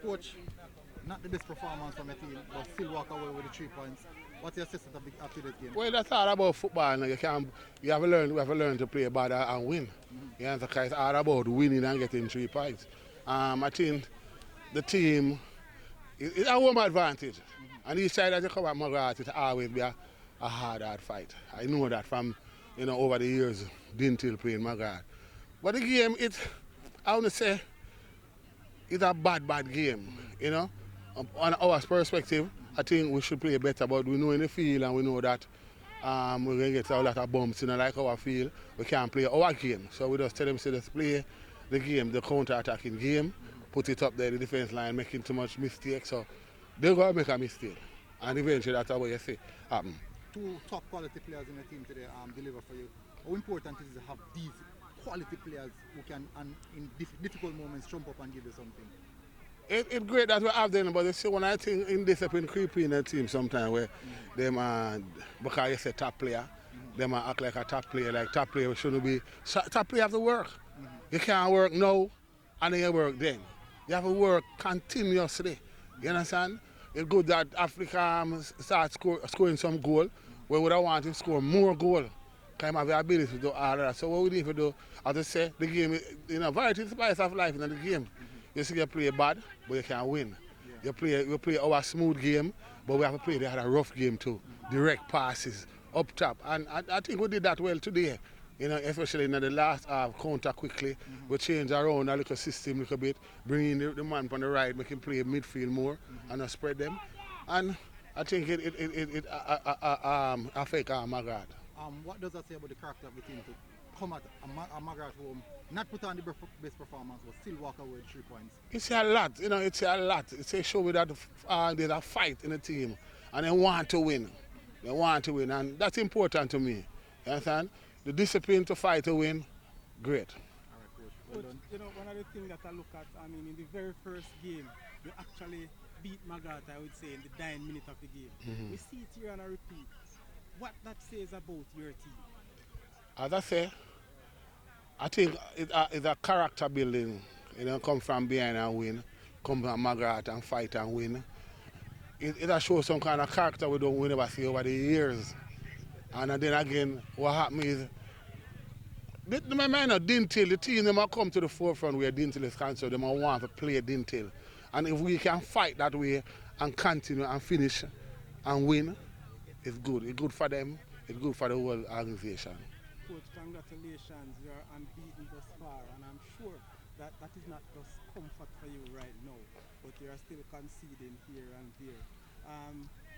Coach, not the best performance from the team, but still walk away with the 3 points. What's your assessment after this game? Well, that's all about football. You can, you have to learn. We have to learn to play better and win. You know, because it's all about winning and getting 3 points. I think the team is a home advantage, and each side that you come at McGrath, it always be a hard fight. I know that from over the years, Dinthill playing McGrath. But the game, I want to say, it's a bad game. On our perspective, I think we should play better, but we know in the field and we know that we're going to get a lot of bumps like our field. We can't play our game. So we just tell them to just play the game, the counter-attacking game, put it up there, the defense line, making too much mistakes. So they're going to make a mistake. And eventually that's what you see happen. Two top quality players in the team today deliver for you. How important is it to have these quality players who can, in difficult moments, jump up and give you something? It's great that we have them, but you see, when I think indiscipline creep in the team sometimes where them because you say top player, them act like a top player. Like top player shouldn't be. Top player have to work. You can't work now and then you work then. You have to work continuously. You understand? It's good that Africa start scoring some goal. We would have wanted to score more goal. Kind of have the ability to do all of that. So what we need to do, as I say, the game, variety is the spice of life in the game. You see, you play bad, but you can win. Yeah. You play our smooth game, but we have to play the other rough game too. Direct passes, up top. And I think we did that well today. Especially in the last half, counter quickly. We change around a little system a little bit, bring in the man from the right, make him play midfield more, and spread them. And I think it affects McGrath. What does that say about the character of the team to come at a McGrath home, not put on the best performance, but still walk away with 3 points? It's a lot, it's a lot. It's a show that there's a fight in the team, and they want to win. They want to win, and that's important to me. You understand? The discipline to fight to win, great. All right, Coach. Well done. One of the things that I look at, in the very first game, you actually beat McGrath, I would say, in the 9th minute of the game. We see it here on a repeat. What that says about your team? As I say, I think it's a character building. Come from behind and win, come from McGrath and fight and win. It shows some kind of character we never see over the years. And then again, what happens is, my man of Dinthill, the team them come to the forefront where Dinthill is concerned, they want to play Dinthill. And if we can fight that way and continue and finish and win, it's good. It's good for them, it's good for the whole organization. Coach, congratulations, you're unbeaten thus far, and I'm sure that is not just comfort for you right now, but you're still conceding here and there.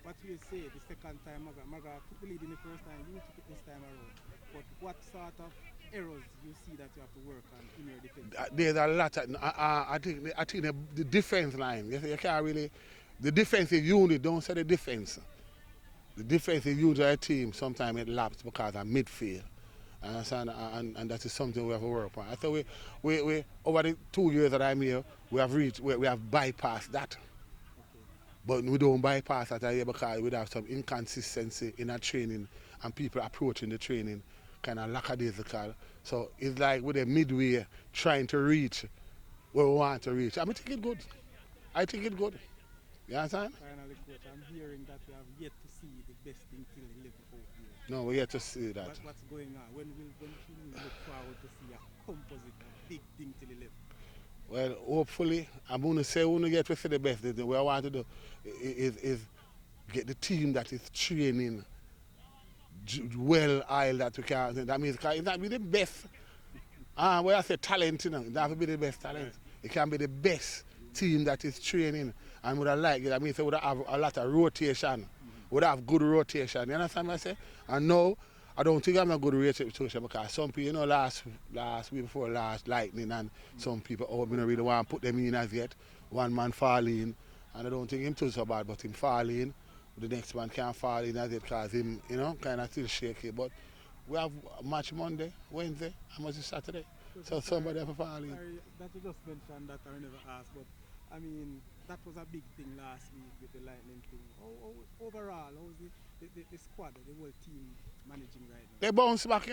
What will you say the second time McGrath took the lead in the first time, you took it this time around, but what sort of errors you see that you have to work on in your defense? There's a lot. I think the defense line, you can't really, the defensive unit, don't say the defense. The defensive unit of the team, sometimes it laps because of midfield. And that is something we have to work on. I thought we over the 2 years that I'm here, we have bypassed that. But we don't bypass that here because we have some inconsistency in our training and people approaching the training kind of lackadaisical. So it's like we're midway trying to reach where we want to reach. I think it's good. I think it's good. You understand? Finally, Coach, I'm hearing that we have yet to see the best Dinthill 11 out here. No, we yet to see that. What's going on? When should we look forward to see a composite, big Dinthill 11? Well, hopefully, I'm going to say we don't get to see the best. What I want to do is get the team that is training well, that we can. That means it not be the best. When I say talent, it have to be the best talent. It can be the best team that is training and would have liked it. I mean, so would have a lot of rotation. Would have good rotation. You understand what I say? And now, I don't think I'm a good rotation because some people, last week before last lightning and some people, we don't really want to put them in as yet. One man fall in, and I don't think him too so bad, but him fall in. The next man can't fall in as yet because him, kind of still shaky. But we have a match Monday, Wednesday, and much is Saturday. So somebody have to fall in. Sorry, that you just mentioned that I never asked, but I mean, that was a big thing last week with the lightning thing. Overall, how's the squad, the whole team managing right now? They bounce back,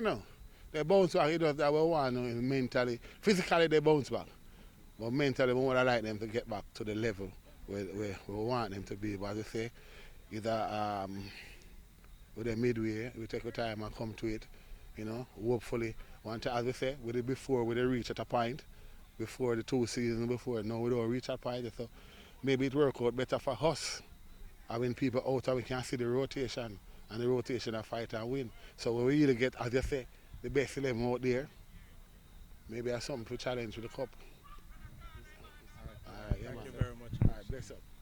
They bounce back. It does that we want mentally. Physically, they bounce back. But mentally, we would like them to get back to the level where we want them to be. But as I say, either with the midway, we take our time and come to it. You know, hopefully, one time, as we say, with it before, we reach at a point, before the 2 seasons before, now we don't reach a point. So maybe it work out better for us. Having people out and we can see the rotation, and the rotation of fight and win. So when we really get, as you say, the best 11 out there, maybe have something to challenge with the cup.